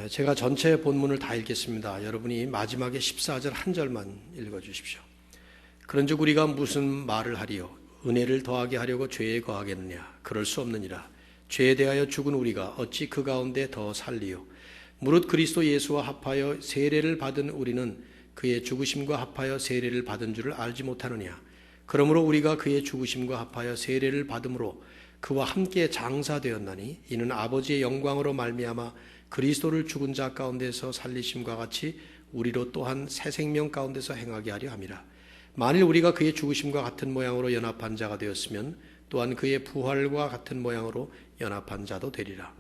제가 전체 본문을 다 읽겠습니다. 여러분이 마지막에 14절 한 절만 읽어주십시오. 그런즉 우리가 무슨 말을 하리요? 은혜를 더하게 하려고 죄에 거하겠느냐? 그럴 수 없느니라. 죄에 대하여 죽은 우리가 어찌 그 가운데 더 살리요? 무릇 그리스도 예수와 합하여 세례를 받은 우리는 그의 죽으심과 합하여 세례를 받은 줄을 알지 못하느냐? 그러므로 우리가 그의 죽으심과 합하여 세례를 받음으로 그와 함께 장사되었나니 이는 아버지의 영광으로 말미암아 그리스도를 죽은 자 가운데서 살리심과 같이 우리로 또한 새 생명 가운데서 행하게 하려 함이라. 만일 우리가 그의 죽으심과 같은 모양으로 연합한 자가 되었으면 또한 그의 부활과 같은 모양으로 연합한 자도 되리라.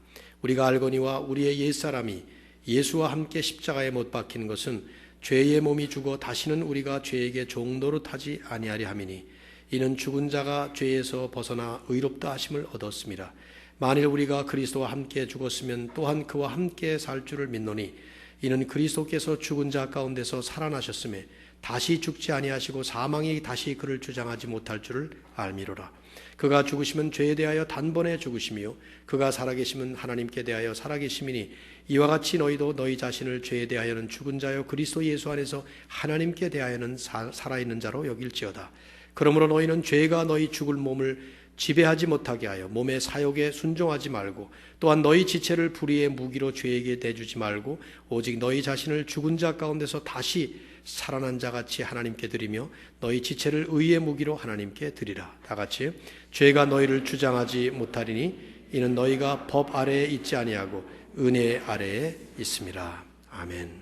우리가 알거니와 우리의 옛사람이 예수와 함께 십자가에 못 박힌 것은 죄의 몸이 죽어 다시는 우리가 죄에게 종노릇하지 아니하리 함이니 이는 죽은 자가 죄에서 벗어나 의롭다 하심을 얻었습니다. 만일 우리가 그리스도와 함께 죽었으면 또한 그와 함께 살 줄을 믿노니 이는 그리스도께서 죽은 자 가운데서 살아나셨음에 다시 죽지 아니하시고 사망이 다시 그를 주장하지 못할 줄을 알미로라. 그가 죽으시면 죄에 대하여 단번에 죽으시며 그가 살아계시면 하나님께 대하여 살아계심이니 이와 같이 너희도 너희 자신을 죄에 대하여는 죽은 자요 그리스도 예수 안에서 하나님께 대하여는 살아있는 자로 여길지어다. 그러므로 너희는 죄가 너희 죽을 몸을 지배하지 못하게 하여 몸의 사욕에 순종하지 말고 또한 너희 지체를 불의의 무기로 죄에게 내주지 말고 오직 너희 자신을 죽은 자 가운데서 다시 살아난 자같이 하나님께 드리며 너희 지체를 의의 무기로 하나님께 드리라. 다같이 죄가 너희를 주장하지 못하리니 이는 너희가 법 아래에 있지 아니하고 은혜 아래에 있음이라. 아멘.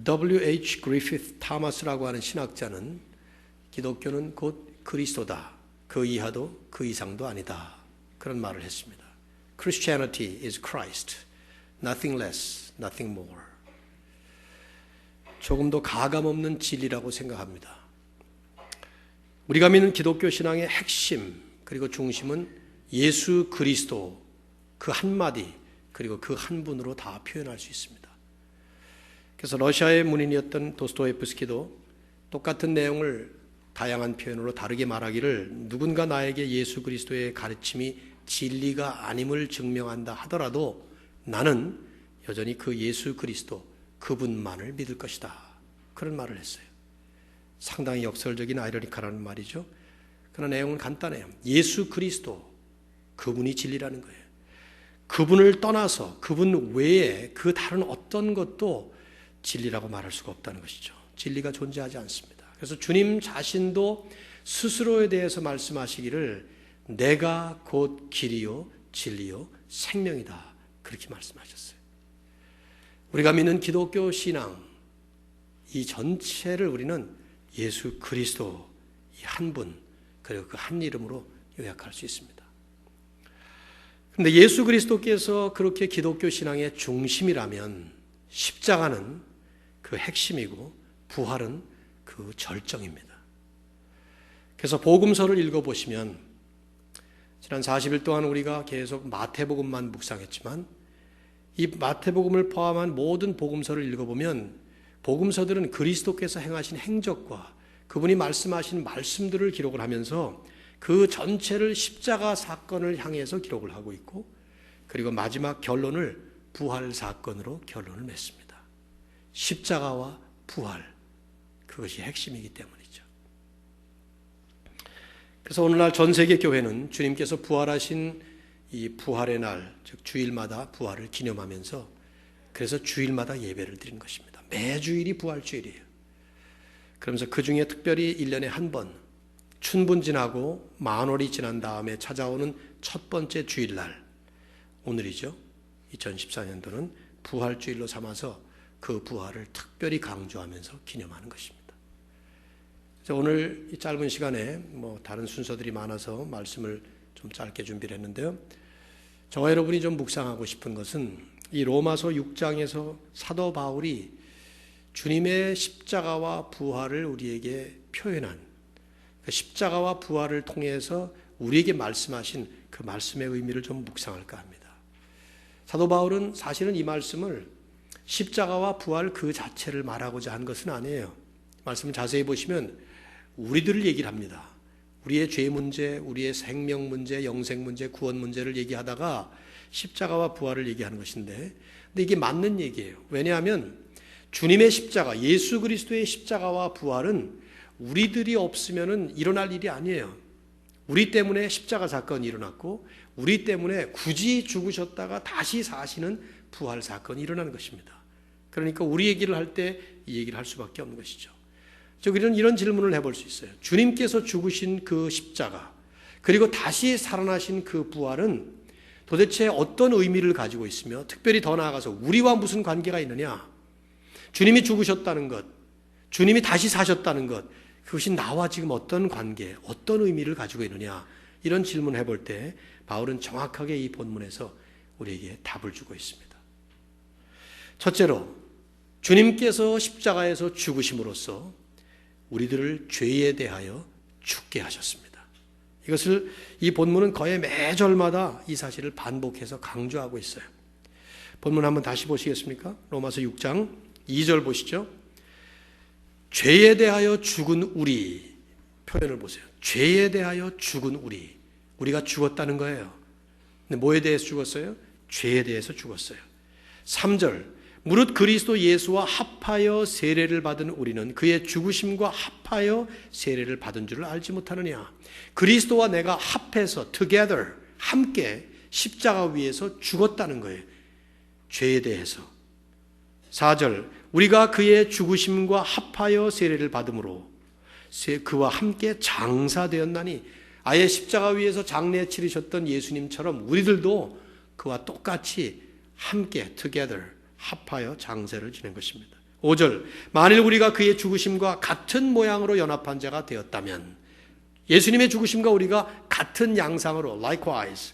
W.H. 그리피스 타마스라고 하는 신학자는 기독교는 곧 그리스도다. 그 이하도 그 이상도 아니다. 그런 말을 했습니다. Christianity is Christ. Nothing less, nothing more. 조금도 가감 없는 진리라고 생각합니다. 우리가 믿는 기독교 신앙의 핵심 그리고 중심은 예수 그리스도 그 한마디 그리고 그 한 분으로 다 표현할 수 있습니다. 그래서 러시아의 문인이었던 도스토옙스키도 똑같은 내용을 다양한 표현으로 다르게 말하기를 누군가 나에게 예수 그리스도의 가르침이 진리가 아님을 증명한다 하더라도 나는 여전히 그 예수 그리스도 그분만을 믿을 것이다. 그런 말을 했어요. 상당히 역설적인 아이러니컬한 말이죠. 그러나 내용은 간단해요. 예수 그리스도 그분이 진리라는 거예요. 그분을 떠나서 그분 외에 그 다른 어떤 것도 진리라고 말할 수가 없다는 것이죠. 진리가 존재하지 않습니다. 그래서 주님 자신도 스스로에 대해서 말씀하시기를 내가 곧 길이요 진리요 생명이다. 그렇게 말씀하셨어요. 우리가 믿는 기독교 신앙 이 전체를 우리는 예수 그리스도 이 한 분 그리고 그 한 이름으로 요약할 수 있습니다. 그런데 예수 그리스도께서 그렇게 기독교 신앙의 중심이라면 십자가는 그 핵심이고 부활은 그 절정입니다. 그래서 복음서를 읽어보시면 지난 40일 동안 우리가 계속 마태복음만 묵상했지만 이 마태복음을 포함한 모든 복음서를 읽어보면 복음서들은 그리스도께서 행하신 행적과 그분이 말씀하신 말씀들을 기록을 하면서 그 전체를 십자가 사건을 향해서 기록을 하고 있고 그리고 마지막 결론을 부활 사건으로 결론을 맺습니다. 십자가와 부활 그것이 핵심이기 때문이죠. 그래서 오늘날 전 세계 교회는 주님께서 부활하신 이 부활의 날, 즉 주일마다 부활을 기념하면서 그래서 주일마다 예배를 드리는 것입니다. 매주일이 부활주일이에요. 그러면서 그 중에 특별히 1년에 한 번 춘분 지나고 만월이 지난 다음에 찾아오는 첫 번째 주일날 오늘이죠. 2014년도는 부활주일로 삼아서 그 부활을 특별히 강조하면서 기념하는 것입니다. 오늘 이 짧은 시간에 다른 순서들이 많아서 말씀을 좀 짧게 준비를 했는데요. 저와 여러분이 좀 묵상하고 싶은 것은 이 로마서 6장에서 사도 바울이 주님의 십자가와 부활을 우리에게 표현한 그 십자가와 부활을 통해서 우리에게 말씀하신 그 말씀의 의미를 좀 묵상할까 합니다. 사도 바울은 사실은 이 말씀을 십자가와 부활 그 자체를 말하고자 한 것은 아니에요. 말씀을 자세히 보시면 우리들을 얘기를 합니다. 우리의 죄 문제, 우리의 생명 문제, 영생 문제, 구원 문제를 얘기하다가 십자가와 부활을 얘기하는 것인데, 근데 이게 맞는 얘기예요. 왜냐하면 주님의 십자가, 예수 그리스도의 십자가와 부활은 우리들이 없으면 일어날 일이 아니에요. 우리 때문에 십자가 사건이 일어났고, 우리 때문에 굳이 죽으셨다가 다시 사시는 부활 사건이 일어나는 것입니다. 그러니까 우리 얘기를 할 때 이 얘기를 할 수밖에 없는 것이죠. 우리는 이런 질문을 해볼 수 있어요. 주님께서 죽으신 그 십자가, 그리고 다시 살아나신 그 부활은 도대체 어떤 의미를 가지고 있으며, 특별히 더 나아가서 우리와 무슨 관계가 있느냐? 주님이 죽으셨다는 것, 주님이 다시 사셨다는 것, 그것이 나와 지금 어떤 관계, 어떤 의미를 가지고 있느냐? 이런 질문을 해볼 때 바울은 정확하게 이 본문에서 우리에게 답을 주고 있습니다. 첫째로, 주님께서 십자가에서 죽으심으로써 우리들을 죄에 대하여 죽게 하셨습니다. 이것을 이 본문은 거의 매절마다 이 사실을 반복해서 강조하고 있어요. 본문 한번 다시 보시겠습니까? 로마서 6장 2절 보시죠. 죄에 대하여 죽은 우리, 표현을 보세요. 죄에 대하여 죽은 우리, 우리가 죽었다는 거예요. 근데 뭐에 대해서 죽었어요? 죄에 대해서 죽었어요. 3절, 무릇 그리스도 예수와 합하여 세례를 받은 우리는 그의 죽으심과 합하여 세례를 받은 줄을 알지 못하느냐. 그리스도와 내가 합해서 together, 함께 십자가 위에서 죽었다는 거예요. 죄에 대해서. 4절, 우리가 그의 죽으심과 합하여 세례를 받음으로 그와 함께 장사되었나니, 아예 십자가 위에서 장례 치르셨던 예수님처럼 우리들도 그와 똑같이 함께 together, 합하여 장세를 지낸 것입니다. 5절, 만일 우리가 그의 죽으심과 같은 모양으로 연합한 자가 되었다면, 예수님의 죽으심과 우리가 같은 양상으로 likewise.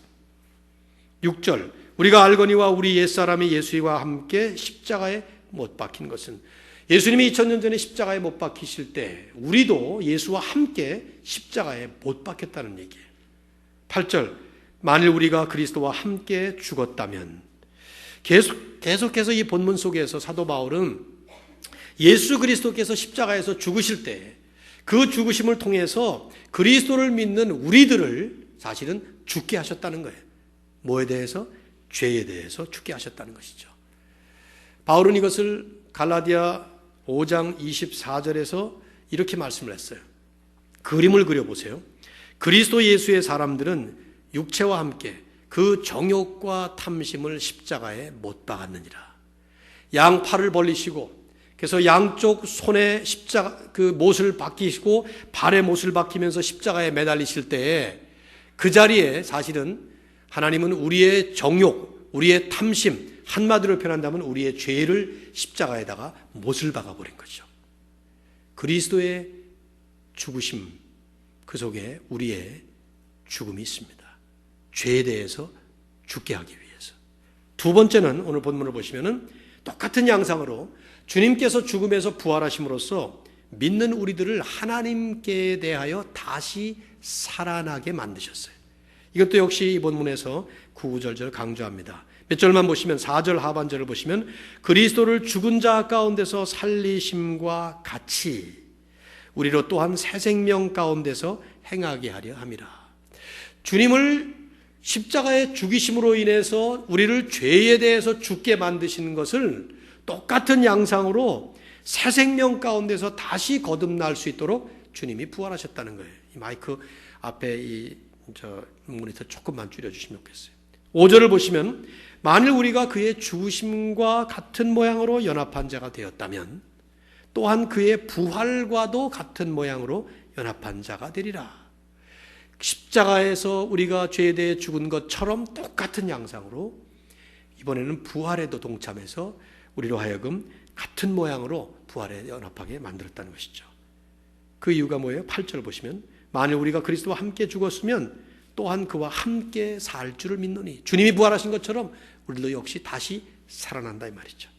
6절, 우리가 알거니와 우리 옛사람이 예수와 함께 십자가에 못 박힌 것은, 예수님이 2000년 전에 십자가에 못 박히실 때 우리도 예수와 함께 십자가에 못 박혔다는 얘기예요. 8절, 만일 우리가 그리스도와 함께 죽었다면, 계속해서 이 본문 속에서 사도 바울은 예수 그리스도께서 십자가에서 죽으실 때 그 죽으심을 통해서 그리스도를 믿는 우리들을 사실은 죽게 하셨다는 거예요. 뭐에 대해서? 죄에 대해서 죽게 하셨다는 것이죠. 바울은 이것을 갈라디아 5장 24절에서 이렇게 말씀을 했어요. 그림을 그려보세요. 그리스도 예수의 사람들은 육체와 못하게 그 정욕과 탐심을 십자가에 못 박았느니라. 양팔을 벌리시고, 그래서 양쪽 손에 십자가 그 못을 박히시고 발에 못을 박히면서 십자가에 매달리실 때에 그 자리에 사실은 하나님은 우리의 정욕, 우리의 탐심, 한마디로 표현한다면 우리의 죄를 십자가에다가 못을 박아버린 거죠. 그리스도의 죽으심, 그 속에 우리의 죽음이 있습니다. 죄에 대해서 죽게 하기 위해서. 두 번째는 오늘 본문을 보시면은 똑같은 양상으로 주님께서 죽음에서 부활하심으로써 믿는 우리들을 하나님께 대하여 다시 살아나게 만드셨어요. 이것도 역시 이 본문에서 구구절절 강조합니다. 몇 절만 보시면 4절 하반절을 보시면 그리스도를 죽은 자 가운데서 살리심과 같이 우리로 또한 새 생명 가운데서 행하게 하려 함이라. 주님을 십자가의 죽이심으로 인해서 우리를 죄에 대해서 죽게 만드신 것을 똑같은 양상으로 새 생명 가운데서 다시 거듭날 수 있도록 주님이 부활하셨다는 거예요. 이 마이크 앞에 이 모니터 조금만 줄여주시면 좋겠어요. 5절을 보시면 만일 우리가 그의 죽으심과 같은 모양으로 연합한 자가 되었다면 또한 그의 부활과도 같은 모양으로 연합한 자가 되리라. 십자가에서 우리가 죄에 대해 죽은 것처럼 똑같은 양상으로 이번에는 부활에도 동참해서 우리로 하여금 같은 모양으로 부활에 연합하게 만들었다는 것이죠. 그 이유가 뭐예요? 8절 보시면 만일 우리가 그리스도와 함께 죽었으면 또한 그와 함께 살 줄을 믿노니, 주님이 부활하신 것처럼 우리도 역시 다시 살아난다 이 말이죠.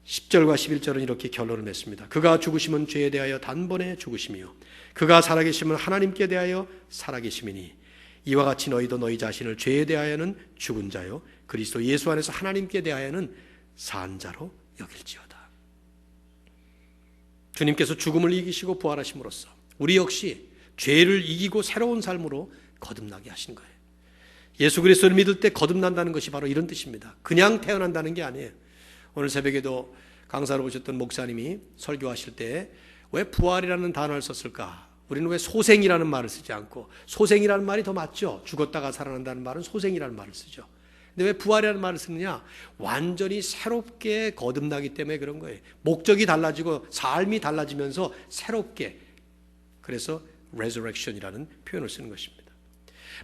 10절과 11절은 이렇게 결론을 맺습니다. 그가 죽으심은 죄에 대하여 단번에 죽으심이요 그가 살아계심은 하나님께 대하여 살아계심이니 이와 같이 너희도 너희 자신을 죄에 대하여는 죽은 자요 그리스도 예수 안에서 하나님께 대하여는 산 자로 여길지어다. 주님께서 죽음을 이기시고 부활하심으로써 우리 역시 죄를 이기고 새로운 삶으로 거듭나게 하신 거예요. 예수 그리스도를 믿을 때 거듭난다는 것이 바로 이런 뜻입니다. 그냥 태어난다는 게 아니에요. 오늘 새벽에도 강사로 오셨던 목사님이 설교하실 때 왜 부활이라는 단어를 썼을까? 우리는 왜 소생이라는 말을 쓰지 않고, 소생이라는 말이 더 맞죠. 죽었다가 살아난다는 말은 소생이라는 말을 쓰죠. 근데 왜 부활이라는 말을 쓰느냐? 완전히 새롭게 거듭나기 때문에 그런 거예요. 목적이 달라지고 삶이 달라지면서 새롭게, 그래서 resurrection이라는 표현을 쓰는 것입니다.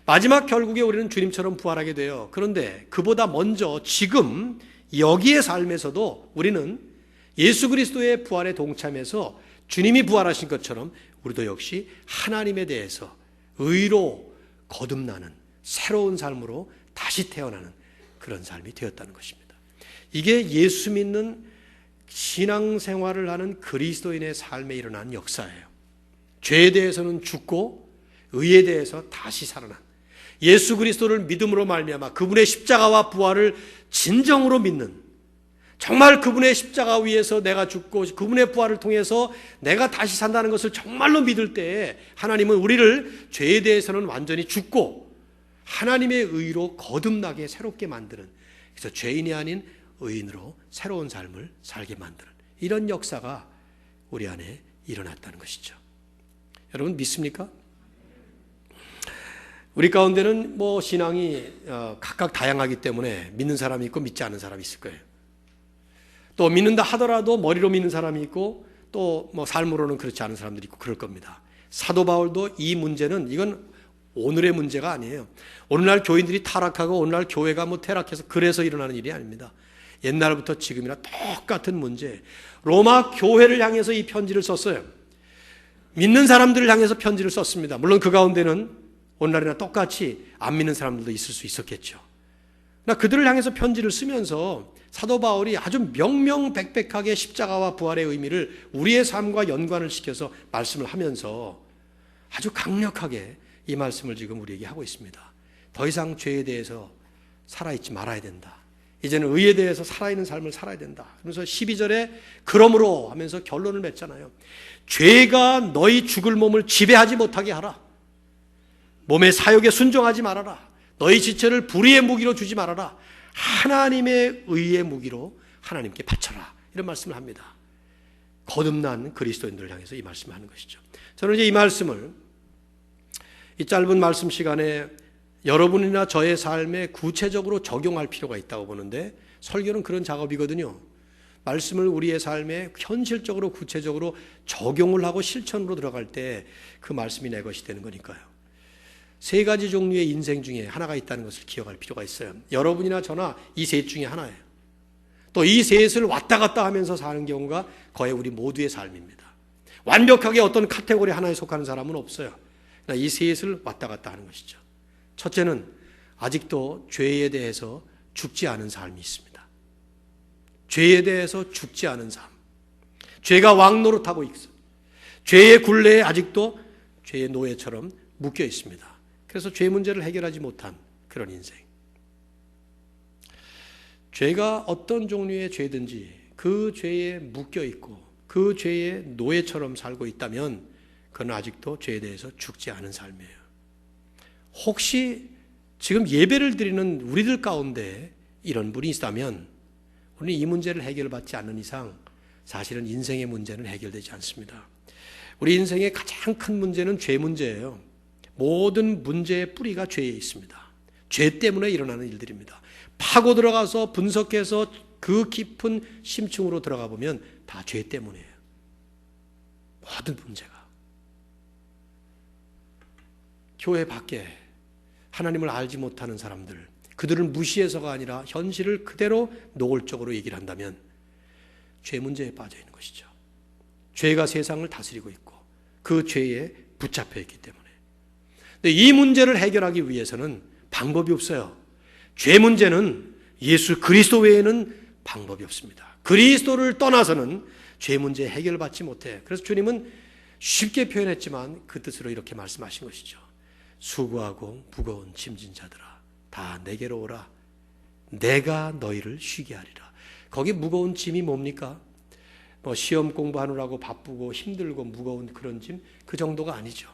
마지막 결국에 우리는 주님처럼 부활하게 돼요. 그런데 그보다 먼저 지금 여기의 삶에서도 우리는 예수 그리스도의 부활에 동참해서 주님이 부활하신 것처럼 우리도 역시 하나님에 대해서 의로 거듭나는 새로운 삶으로 다시 태어나는 그런 삶이 되었다는 것입니다. 이게 예수 믿는 신앙생활을 하는 그리스도인의 삶에 일어난 역사예요. 죄에 대해서는 죽고 의에 대해서 다시 살아난, 예수 그리스도를 믿음으로 말미암아 그분의 십자가와 부활을 진정으로 믿는, 정말 그분의 십자가 위에서 내가 죽고 그분의 부활을 통해서 내가 다시 산다는 것을 정말로 믿을 때에 하나님은 우리를 죄에 대해서는 완전히 죽고 하나님의 의로 거듭나게 새롭게 만드는, 그래서 죄인이 아닌 의인으로 새로운 삶을 살게 만드는 이런 역사가 우리 안에 일어났다는 것이죠. 여러분 믿습니까? 우리 가운데는 신앙이 각각 다양하기 때문에 믿는 사람이 있고 믿지 않는 사람이 있을 거예요. 또 믿는다 하더라도 머리로 믿는 사람이 있고 또 삶으로는 그렇지 않은 사람들이 있고 그럴 겁니다. 사도 바울도 이 문제는, 이건 오늘의 문제가 아니에요. 오늘날 교인들이 타락하고 오늘날 교회가 퇴락해서 그래서 일어나는 일이 아닙니다. 옛날부터 지금이나 똑같은 문제. 로마 교회를 향해서 이 편지를 썼어요. 믿는 사람들을 향해서 편지를 썼습니다. 물론 그 가운데는 오늘날이나 똑같이 안 믿는 사람들도 있을 수 있었겠죠. 그러나 그들을 향해서 편지를 쓰면서 사도 바울이 아주 명명백백하게 십자가와 부활의 의미를 우리의 삶과 연관을 시켜서 말씀을 하면서 아주 강력하게 이 말씀을 지금 우리에게 하고 있습니다. 더 이상 죄에 대해서 살아있지 말아야 된다. 이제는 의에 대해서 살아있는 삶을 살아야 된다. 그러면서 12절에 그러므로 하면서 결론을 맺잖아요. 죄가 너희 죽을 몸을 지배하지 못하게 하라. 몸의 사욕에 순종하지 말아라. 너희 지체를 불의의 무기로 주지 말아라. 하나님의 의의 무기로 하나님께 바쳐라. 이런 말씀을 합니다. 거듭난 그리스도인들을 향해서 이 말씀을 하는 것이죠. 저는 이제 이 말씀을 이 짧은 말씀 시간에 여러분이나 저의 삶에 구체적으로 적용할 필요가 있다고 보는데, 설교는 그런 작업이거든요. 말씀을 우리의 삶에 현실적으로 구체적으로 적용을 하고 실천으로 들어갈 때 그 말씀이 내 것이 되는 거니까요. 세 가지 종류의 인생 중에 하나가 있다는 것을 기억할 필요가 있어요. 여러분이나 저나 이 셋 중에 하나예요. 또 이 셋을 왔다 갔다 하면서 사는 경우가 거의 우리 모두의 삶입니다. 완벽하게 어떤 카테고리 하나에 속하는 사람은 없어요. 이 셋을 왔다 갔다 하는 것이죠. 첫째는 아직도 죄에 대해서 죽지 않은 삶이 있습니다. 죄에 대해서 죽지 않은 삶. 죄가 왕노릇하고 있어요. 죄의 굴레에 아직도 죄의 노예처럼 묶여 있습니다. 그래서 죄 문제를 해결하지 못한 그런 인생. 죄가 어떤 종류의 죄든지 그 죄에 묶여 있고 그 죄의 노예처럼 살고 있다면 그건 아직도 죄에 대해서 죽지 않은 삶이에요. 혹시 지금 예배를 드리는 우리들 가운데 이런 분이 있다면 우리는 이 문제를 해결받지 않는 이상 사실은 인생의 문제는 해결되지 않습니다. 우리 인생의 가장 큰 문제는 죄 문제예요. 모든 문제의 뿌리가 죄에 있습니다. 죄 때문에 일어나는 일들입니다. 파고 들어가서 분석해서 그 깊은 심층으로 들어가 보면 다 죄 때문이에요. 모든 문제가. 교회 밖에 하나님을 알지 못하는 사람들, 그들을 무시해서가 아니라 현실을 그대로 노골적으로 얘기를 한다면 죄 문제에 빠져 있는 것이죠. 죄가 세상을 다스리고 있고 그 죄에 붙잡혀 있기 때문에. 근데 이 문제를 해결하기 위해서는 방법이 없어요. 죄 문제는 예수 그리스도 외에는 방법이 없습니다. 그리스도를 떠나서는 죄 문제 해결받지 못해. 그래서 주님은 쉽게 표현했지만 그 뜻으로 이렇게 말씀하신 것이죠. 수고하고 무거운 짐진 자들아 다 내게로 오라. 내가 너희를 쉬게 하리라. 거기 무거운 짐이 뭡니까? 시험 공부하느라고 바쁘고 힘들고 무거운 그런 짐, 그 정도가 아니죠.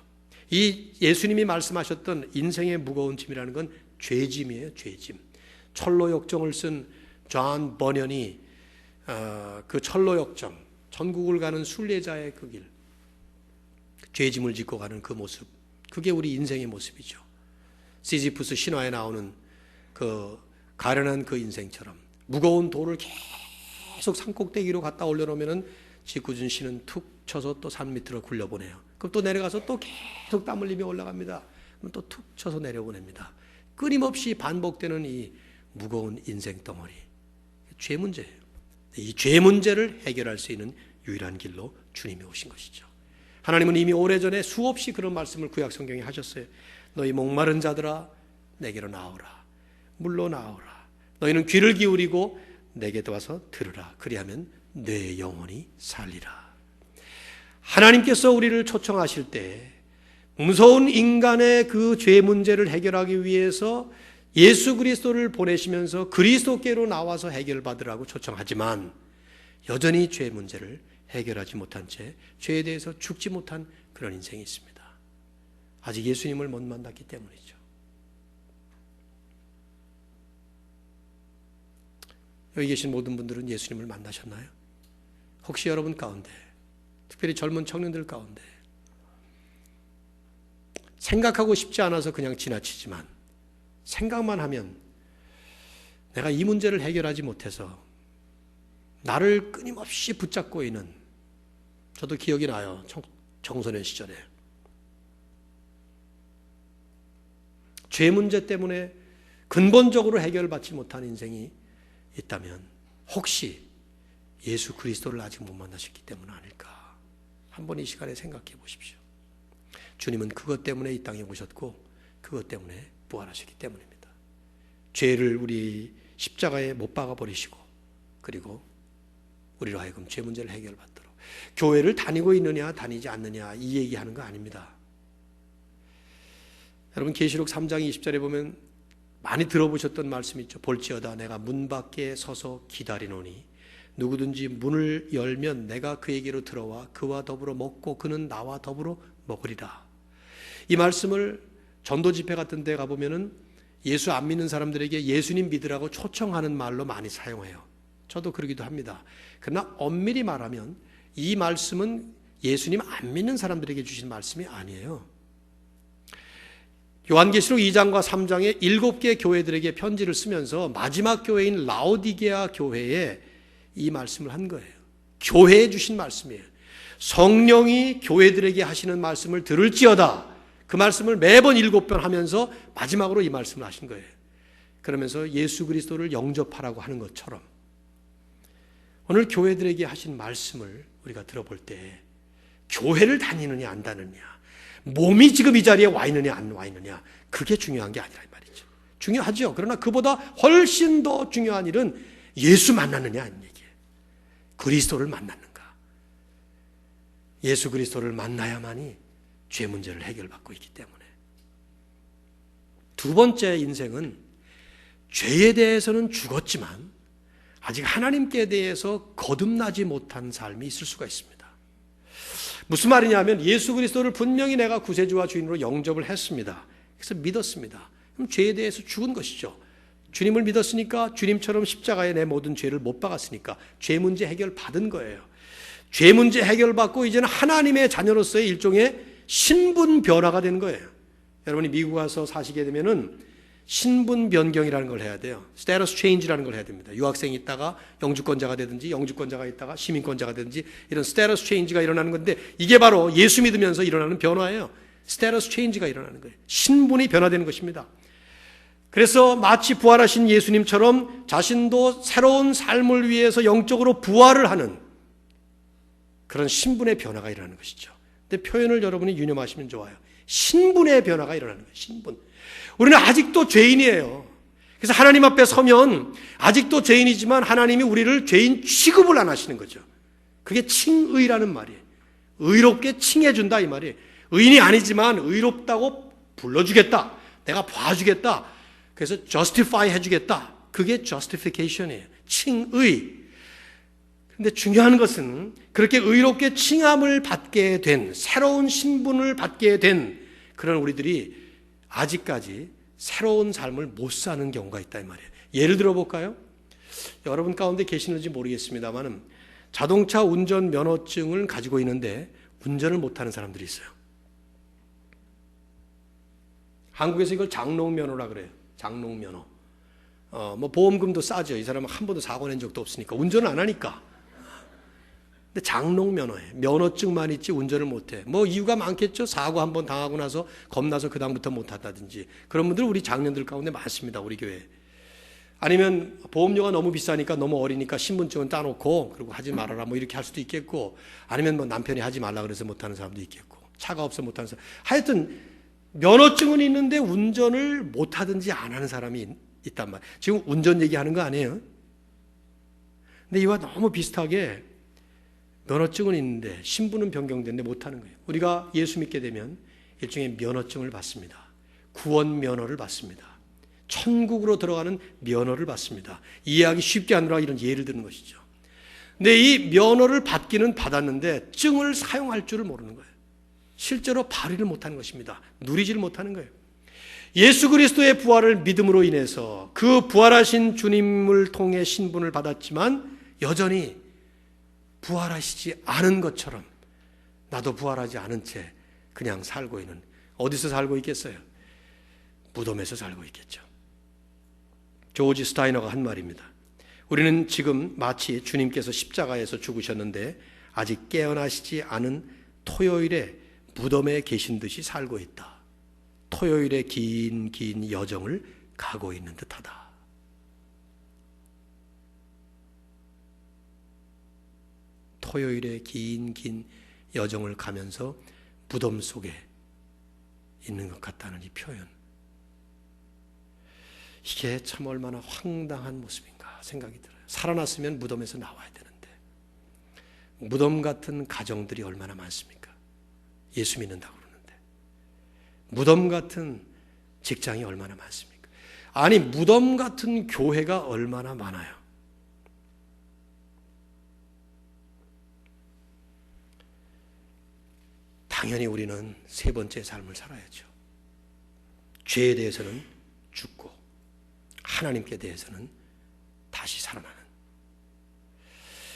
이 예수님이 말씀하셨던 인생의 무거운 짐이라는 건 죄짐이에요. 죄짐. 철로 역정을 쓴 존 버년이 그 철로 역정, 천국을 가는 순례자의 그 길, 죄짐을 짓고 가는 그 모습, 그게 우리 인생의 모습이죠. 시지푸스 신화에 나오는 그 가련한 그 인생처럼 무거운 돌을 계속 산꼭대기로 갖다 올려놓으면 짓궂은 신은 툭 쳐서 또 산 밑으로 굴려보내요. 그럼 또 내려가서 또 계속 땀 흘리며 올라갑니다. 그럼 또 툭 쳐서 내려보냅니다. 끊임없이 반복되는 이 무거운 인생 덩어리, 죄 문제예요. 이 죄 문제를 해결할 수 있는 유일한 길로 주님이 오신 것이죠. 하나님은 이미 오래전에 수없이 그런 말씀을 구약 성경에 하셨어요. 너희 목마른 자들아 내게로 나오라. 물로 나오라. 너희는 귀를 기울이고 내게 와서 들으라. 그리하면 내 영혼이 살리라. 하나님께서 우리를 초청하실 때 무서운 인간의 그 죄 문제를 해결하기 위해서 예수 그리스도를 보내시면서 그리스도께로 나와서 해결받으라고 초청하지만 여전히 죄 문제를 해결하지 못한 채 죄에 대해서 죽지 못한 그런 인생이 있습니다. 아직 예수님을 못 만났기 때문이죠. 여기 계신 모든 분들은 예수님을 만나셨나요? 혹시 여러분 가운데, 특별히 젊은 청년들 가운데 생각하고 싶지 않아서 그냥 지나치지만 생각만 하면 내가 이 문제를 해결하지 못해서 나를 끊임없이 붙잡고 있는, 저도 기억이 나요. 청소년 시절에 죄 문제 때문에 근본적으로 해결받지 못한 인생이 있다면 혹시 예수 그리스도를 아직 못 만나셨기 때문 아닐까? 한번 이 시간에 생각해 보십시오. 주님은 그것 때문에 이 땅에 오셨고 그것 때문에 부활하셨기 때문입니다. 죄를 우리 십자가에 못 박아 버리시고 그리고 우리로 하여금 죄 문제를 해결받도록, 교회를 다니고 있느냐 다니지 않느냐 이 얘기하는 거 아닙니다. 여러분 계시록 3장 20절에 보면 많이 들어보셨던 말씀 있죠. 볼지어다 내가 문 밖에 서서 기다리노니 누구든지 문을 열면 내가 그에게로 들어와 그와 더불어 먹고 그는 나와 더불어 먹으리라. 이 말씀을 전도 집회 같은 데 가보면은 예수 안 믿는 사람들에게 예수님 믿으라고 초청하는 말로 많이 사용해요. 저도 그러기도 합니다. 그러나 엄밀히 말하면 이 말씀은 예수님 안 믿는 사람들에게 주신 말씀이 아니에요. 요한계시록 2장과 3장에 7개 교회들에게 편지를 쓰면서 마지막 교회인 라오디게아 교회에 이 말씀을 한 거예요. 교회에 주신 말씀이에요. 성령이 교회들에게 하시는 말씀을 들을지어다. 그 말씀을 매번 7번 하면서 마지막으로 이 말씀을 하신 거예요. 그러면서 예수 그리스도를 영접하라고 하는 것처럼 오늘 교회들에게 하신 말씀을 우리가 들어볼 때 교회를 다니느냐 안 다니느냐, 몸이 지금 이 자리에 와 있느냐 안 와 있느냐, 그게 중요한 게 아니라 이 말이죠. 중요하죠. 그러나 그보다 훨씬 더 중요한 일은 예수 만나느냐 아닌 얘기예요. 그리스도를 만나는가. 예수 그리스도를 만나야만이 죄 문제를 해결받고 있기 때문에. 두 번째 인생은 죄에 대해서는 죽었지만 아직 하나님께 대해서 거듭나지 못한 삶이 있을 수가 있습니다. 무슨 말이냐면 예수 그리스도를 분명히 내가 구세주와 주인으로 영접을 했습니다. 그래서 믿었습니다. 그럼 죄에 대해서 죽은 것이죠. 주님을 믿었으니까, 주님처럼 십자가에 내 모든 죄를 못 박았으니까 죄 문제 해결 받은 거예요. 죄 문제 해결받고 이제는 하나님의 자녀로서의 일종의 신분 변화가 되는 거예요. 여러분이 미국 가서 사시게 되면은 신분 변경이라는 걸 해야 돼요. 스테러스 체인지라는 걸 해야 됩니다. 유학생이 있다가 영주권자가 되든지 영주권자가 있다가 시민권자가 되든지 이런 스테러스 체인지가 일어나는 건데 이게 바로 예수 믿으면서 일어나는 변화예요. 스테러스 체인지가 일어나는 거예요. 신분이 변화되는 것입니다. 그래서 마치 부활하신 예수님처럼 자신도 새로운 삶을 위해서 영적으로 부활을 하는 그런 신분의 변화가 일어나는 것이죠. 근데 표현을 여러분이 유념하시면 좋아요. 신분의 변화가 일어나는 거예요. 신분. 우리는 아직도 죄인이에요. 그래서 하나님 앞에 서면 아직도 죄인이지만 하나님이 우리를 죄인 취급을 안 하시는 거죠. 그게 칭의라는 말이에요. 의롭게 칭해준다 이 말이에요. 의인이 아니지만 의롭다고 불러주겠다. 내가 봐주겠다. 그래서 justify 해주겠다. 그게 justification이에요. 칭의. 그런데 중요한 것은 그렇게 의롭게 칭함을 받게 된, 새로운 신분을 받게 된 그런 우리들이 아직까지 새로운 삶을 못 사는 경우가 있다 이 말이에요. 예를 들어 볼까요? 여러분 가운데 계시는지 모르겠습니다만 자동차 운전 면허증을 가지고 있는데 운전을 못하는 사람들이 있어요. 한국에서 이걸 장롱면허라 그래요. 장롱면허. 뭐 보험금도 싸죠. 이 사람은 한 번도 사고 낸 적도 없으니까 운전을 안 하니까. 근데 장롱면허에 면허증만 있지 운전을 못해. 뭐 이유가 많겠죠. 사고 한 번 당하고 나서 겁나서 그 다음부터 못한다든지 그런 분들 우리 장년들 가운데 많습니다. 우리 교회. 아니면 보험료가 너무 비싸니까 너무 어리니까 신분증은 따놓고 그리고 하지 말아라 뭐 이렇게 할 수도 있겠고, 아니면 뭐 남편이 하지 말라 그래서 못하는 사람도 있겠고, 차가 없어 못하는 사람. 하여튼 면허증은 있는데 운전을 못하든지 안 하는 사람이 있단 말이에요. 지금 운전 얘기하는 거 아니에요. 근데 이와 너무 비슷하게 면허증은 있는데 신분은 변경됐는데 못하는 거예요. 우리가 예수 믿게 되면 일종의 면허증을 받습니다. 구원 면허를 받습니다. 천국으로 들어가는 면허를 받습니다. 이해하기 쉽게 하느라 이런 예를 드는 것이죠. 근데 이 면허를 받기는 받았는데 증을 사용할 줄을 모르는 거예요. 실제로 발휘를 못하는 것입니다. 누리지를 못하는 거예요. 예수 그리스도의 부활을 믿음으로 인해서 그 부활하신 주님을 통해 신분을 받았지만 여전히 부활하시지 않은 것처럼 나도 부활하지 않은 채 그냥 살고 있는, 어디서 살고 있겠어요? 무덤에서 살고 있겠죠. 조지 스타이너가 한 말입니다. 우리는 지금 마치 주님께서 십자가에서 죽으셨는데 아직 깨어나시지 않은 토요일에 무덤에 계신 듯이 살고 있다. 토요일의 긴 여정을 가고 있는 듯하다. 토요일의 긴 여정을 가면서 무덤 속에 있는 것 같다는 이 표현. 이게 참 얼마나 황당한 모습인가 생각이 들어요. 살아났으면 무덤에서 나와야 되는데 무덤 같은 가정들이 얼마나 많습니까? 예수 믿는다고 그러는데 무덤 같은 직장이 얼마나 많습니까? 아니 무덤 같은 교회가 얼마나 많아요. 당연히 우리는 세 번째 삶을 살아야죠. 죄에 대해서는 죽고 하나님께 대해서는 다시 살아나는.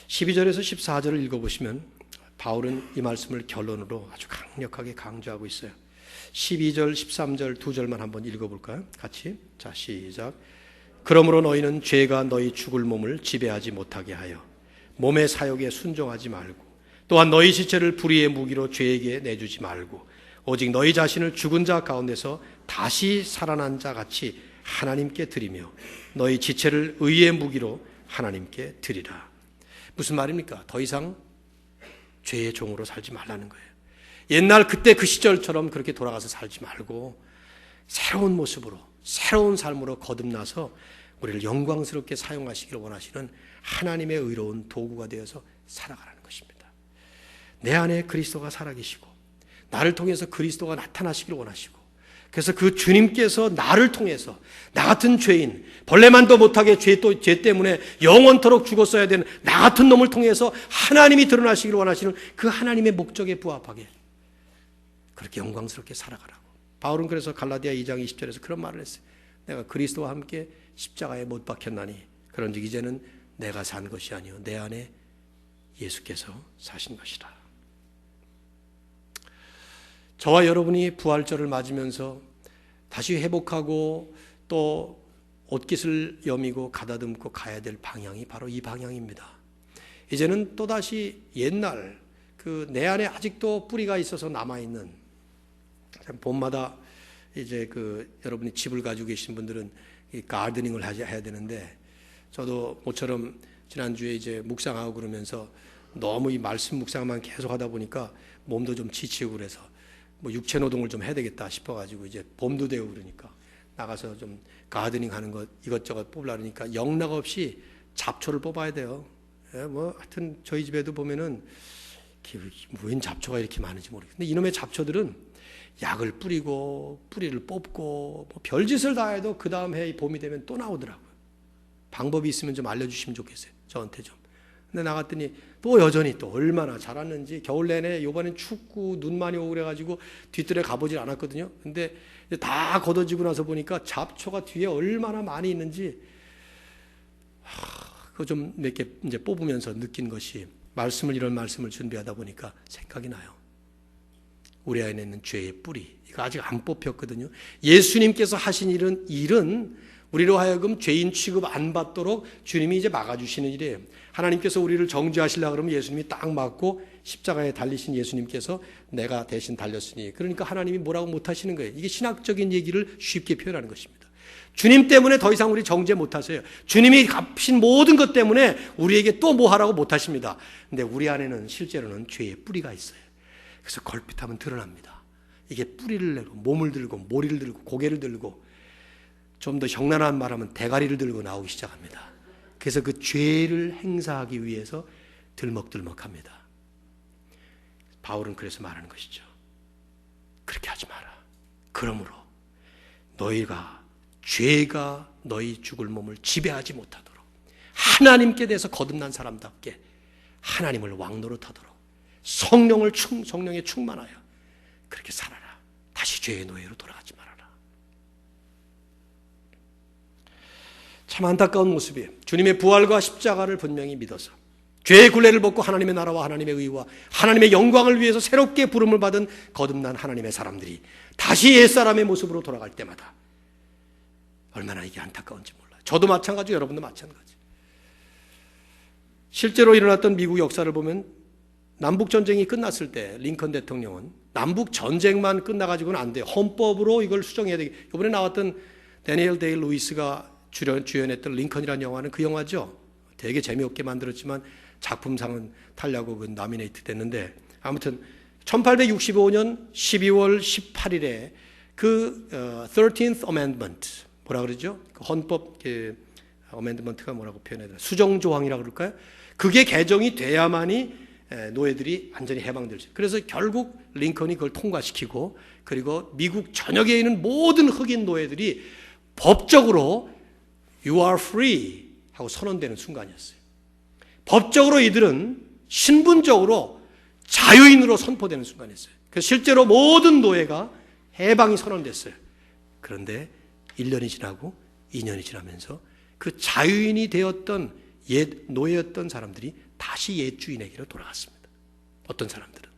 12절에서 14절을 읽어보시면 바울은 이 말씀을 결론으로 아주 강력하게 강조하고 있어요. 12절, 13절 두 절만 한번 읽어볼까요? 같이. 자, 시작. 그러므로 너희는 죄가 너희 죽을 몸을 지배하지 못하게 하여 몸의 사욕에 순종하지 말고 또한 너희 지체를 불의의 무기로 죄에게 내주지 말고 오직 너희 자신을 죽은 자 가운데서 다시 살아난 자 같이 하나님께 드리며 너희 지체를 의의 무기로 하나님께 드리라. 무슨 말입니까? 더 이상 죄의 종으로 살지 말라는 거예요. 옛날 그때 그 시절처럼 그렇게 돌아가서 살지 말고 새로운 모습으로 새로운 삶으로 거듭나서 우리를 영광스럽게 사용하시기를 원하시는 하나님의 의로운 도구가 되어서 살아가라는 것입니다. 내 안에 그리스도가 살아계시고 나를 통해서 그리스도가 나타나시기를 원하시고, 그래서 그 주님께서 나를 통해서 나 같은 죄인, 벌레만도 못하게 죄 때문에 영원토록 죽었어야 되는 나 같은 놈을 통해서 하나님이 드러나시기를 원하시는 그 하나님의 목적에 부합하게 그렇게 영광스럽게 살아가라고. 바울은 그래서 갈라디아 2장 20절에서 그런 말을 했어요. 내가 그리스도와 함께 십자가에 못 박혔나니 그런즉 이제는 내가 산 것이 아니요 내 안에 예수께서 사신 것이라. 저와 여러분이 부활절을 맞으면서 다시 회복하고 또 옷깃을 여미고 가다듬고 가야 될 방향이 바로 이 방향입니다. 이제는 또다시 옛날 그 내 안에 아직도 뿌리가 있어서 남아있는, 봄마다 이제 그 여러분이 집을 가지고 계신 분들은 이 가드닝을 해야 되는데, 저도 모처럼 지난주에 이제 묵상하고 그러면서 너무 이 말씀 묵상만 계속 하다 보니까 몸도 좀 지치고 그래서 뭐 육체 노동을 좀 해야 되겠다 싶어가지고 이제 봄도 되고 그러니까 나가서 좀 가드닝 하는 것 이것저것 뽑으려 그러니까 영락 없이 잡초를 뽑아야 돼요. 뭐 하여튼 저희 집에도 보면은 웬 잡초가 이렇게 많은지 모르겠어요. 근데 이놈의 잡초들은 약을 뿌리고 뿌리를 뽑고 뭐 별짓을 다 해도 그 다음 해 봄이 되면 또 나오더라고요. 방법이 있으면 좀 알려주시면 좋겠어요. 저한테 좀. 근데 나갔더니 또 여전히 또 얼마나 자랐는지 겨울 내내 이번엔 춥고 눈 많이 오고 그래가지고 뒤뜰에 가보질 않았거든요. 근데 다 걷어지고 나서 보니까 잡초가 뒤에 얼마나 많이 있는지 그거 좀 몇 개 이제 뽑으면서 느낀 것이 이런 말씀을 준비하다 보니까 생각이 나요. 우리 안에 있는 죄의 뿌리, 이거 아직 안 뽑혔거든요. 예수님께서 하신 일은 우리로 하여금 죄인 취급 안 받도록 주님이 이제 막아주시는 일이에요. 하나님께서 우리를 정죄하시려고 그러면 예수님이 딱 막고 십자가에 달리신 예수님께서 내가 대신 달렸으니, 그러니까 하나님이 뭐라고 못하시는 거예요. 이게 신학적인 얘기를 쉽게 표현하는 것입니다. 주님 때문에 더 이상 우리 정죄 못하세요. 주님이 갚으신 모든 것 때문에 우리에게 또 뭐 하라고 못하십니다. 근데 우리 안에는 실제로는 죄의 뿌리가 있어요. 그래서 걸핏하면 드러납니다. 이게 뿌리를 내고 몸을 들고 머리를 들고 고개를 들고, 좀 더 적나라한 말하면 대가리를 들고 나오기 시작합니다. 그래서 그 죄를 행사하기 위해서 들먹들먹합니다. 바울은 그래서 말하는 것이죠. 그렇게 하지 마라. 그러므로 죄가 너희 죽을 몸을 지배하지 못하도록, 하나님께 대해서 거듭난 사람답게 하나님을 왕노릇하도록 성령에 충만하여 그렇게 살아라. 다시 죄의 노예로 돌아가지 말아라. 참 안타까운 모습이에요. 주님의 부활과 십자가를 분명히 믿어서 죄의 굴레를 벗고 하나님의 나라와 하나님의 의와 하나님의 영광을 위해서 새롭게 부름을 받은 거듭난 하나님의 사람들이 다시 옛사람의 모습으로 돌아갈 때마다 얼마나 이게 안타까운지 몰라요. 저도 마찬가지고 여러분도 마찬가지. 실제로 일어났던 미국 역사를 보면 남북전쟁이 끝났을 때 링컨 대통령은 남북전쟁만 끝나가지고는 안 돼요. 헌법으로 이걸 수정해야 되겠다. 이번에 나왔던 데니엘 데이 루이스가 주연했던 링컨이라는 영화는 그 영화죠. 되게 재미없게 만들었지만 작품상은 타려고 그 나미네이트 됐는데, 아무튼 1865년 12월 18일에 그 13th Amendment, 뭐라 그러죠? 그 헌법 어멘드먼트가 뭐라고 표현해야 되나? 수정조항이라고 그럴까요? 그게 개정이 돼야만이 노예들이 완전히 해방될 수 있어요. 그래서 결국 링컨이 그걸 통과시키고, 그리고 미국 전역에 있는 모든 흑인 노예들이 법적으로 You are free 하고 선언되는 순간이었어요. 법적으로 이들은 신분적으로 자유인으로 선포되는 순간이었어요. 그래서 실제로 모든 노예가 해방이 선언됐어요. 그런데 1년이 지나고 2년이 지나면서 그 자유인이 되었던 옛 노예였던 사람들이 다시 옛 주인에게로 돌아갔습니다. 어떤 사람들은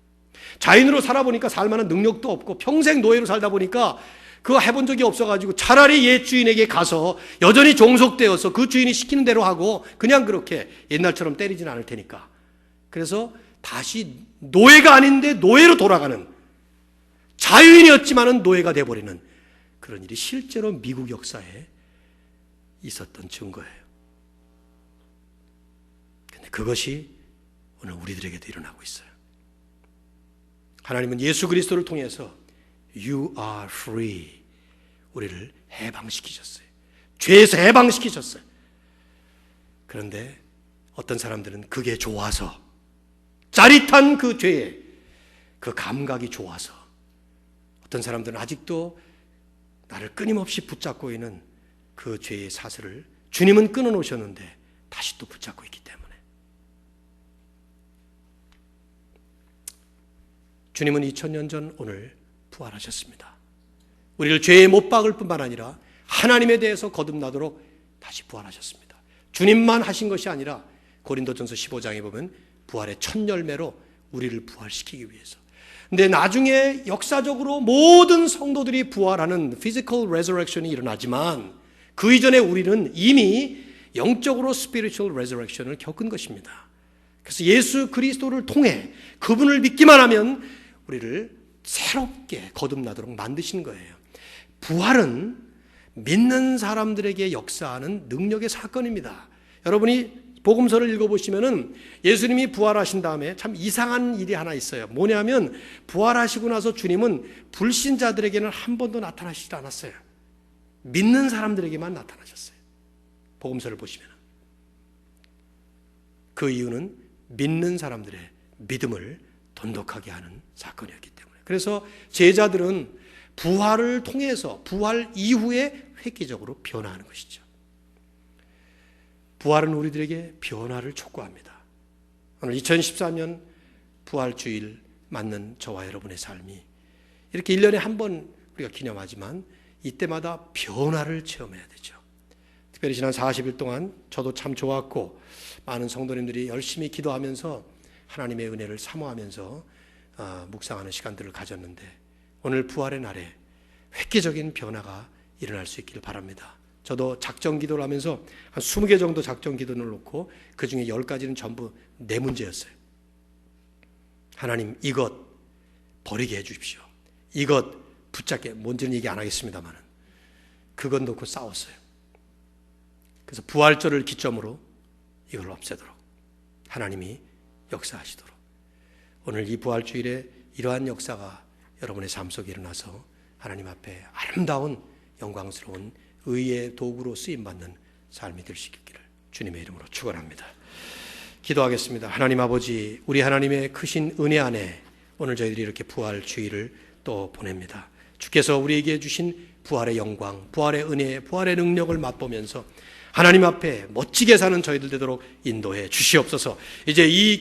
자유인으로 살아보니까 살만한 능력도 없고 평생 노예로 살다 보니까 그거 해본 적이 없어가지고 차라리 옛 주인에게 가서 여전히 종속되어서 그 주인이 시키는 대로 하고 그냥 그렇게 옛날처럼 때리진 않을 테니까, 그래서 다시 노예가 아닌데 노예로 돌아가는, 자유인이었지만은 노예가 돼버리는 그런 일이 실제로 미국 역사에 있었던 증거예요. 근데 그것이 오늘 우리들에게도 일어나고 있어요. 하나님은 예수 그리스도를 통해서 You are free, 우리를 해방시키셨어요. 죄에서 해방시키셨어요. 그런데 어떤 사람들은 그게 좋아서, 짜릿한 그 죄의 그 감각이 좋아서, 어떤 사람들은 아직도 나를 끊임없이 붙잡고 있는 그 죄의 사슬을 주님은 끊어놓으셨는데 다시 또 붙잡고 있기 때문에, 주님은 2000년 전 오늘 부활하셨습니다. 우리를 죄에 못 박을 뿐만 아니라 하나님에 대해서 거듭나도록 다시 부활하셨습니다. 주님만 하신 것이 아니라 고린도전서 15장에 보면 부활의 첫 열매로 우리를 부활시키기 위해서. 근데 나중에 역사적으로 모든 성도들이 부활하는 physical resurrection이 일어나지만 그 이전에 우리는 이미 영적으로 spiritual resurrection을 겪은 것입니다. 그래서 예수 그리스도를 통해 그분을 믿기만 하면 우리를 새롭게 거듭나도록 만드신 거예요. 부활은 믿는 사람들에게 역사하는 능력의 사건입니다. 여러분이 복음서를 읽어보시면은 예수님이 부활하신 다음에 참 이상한 일이 하나 있어요. 뭐냐면 부활하시고 나서 주님은 불신자들에게는 한 번도 나타나시지 않았어요. 믿는 사람들에게만 나타나셨어요. 복음서를 보시면. 그 이유는 믿는 사람들의 믿음을 돈독하게 하는 사건이었기 때문에. 그래서 제자들은 부활을 통해서 부활 이후에 획기적으로 변화하는 것이죠. 부활은 우리들에게 변화를 촉구합니다. 오늘 2014년 부활주일 맞는 저와 여러분의 삶이 이렇게 1년에 한 번 우리가 기념하지만 이때마다 변화를 체험해야 되죠. 특별히 지난 40일 동안 저도 참 좋았고 많은 성도님들이 열심히 기도하면서 하나님의 은혜를 사모하면서 묵상하는 시간들을 가졌는데 오늘 부활의 날에 획기적인 변화가 일어날 수 있기를 바랍니다. 저도 작정 기도를 하면서 한 20개 정도 작정 기도를 놓고 그중에 10가지는 전부 내 문제였어요. 하나님, 이것 버리게 해 주십시오. 이것 붙잡게, 뭔지는 얘기 안 하겠습니다만 그것 놓고 싸웠어요. 그래서 부활절을 기점으로 이걸 없애도록 하나님이 역사하시도록 오늘 이 부활주일에 이러한 역사가 여러분의 삶 속에 일어나서 하나님 앞에 아름다운 영광스러운 의의 도구로 쓰임받는 삶이 될 수 있기를 주님의 이름으로 축원합니다. 기도하겠습니다. 하나님 아버지, 우리 하나님의 크신 은혜 안에 오늘 저희들이 이렇게 부활주일을 또 보냅니다. 주께서 우리에게 주신 부활의 영광, 부활의 은혜, 부활의 능력을 맛보면서 하나님 앞에 멋지게 사는 저희들 되도록 인도해 주시옵소서. 이제 이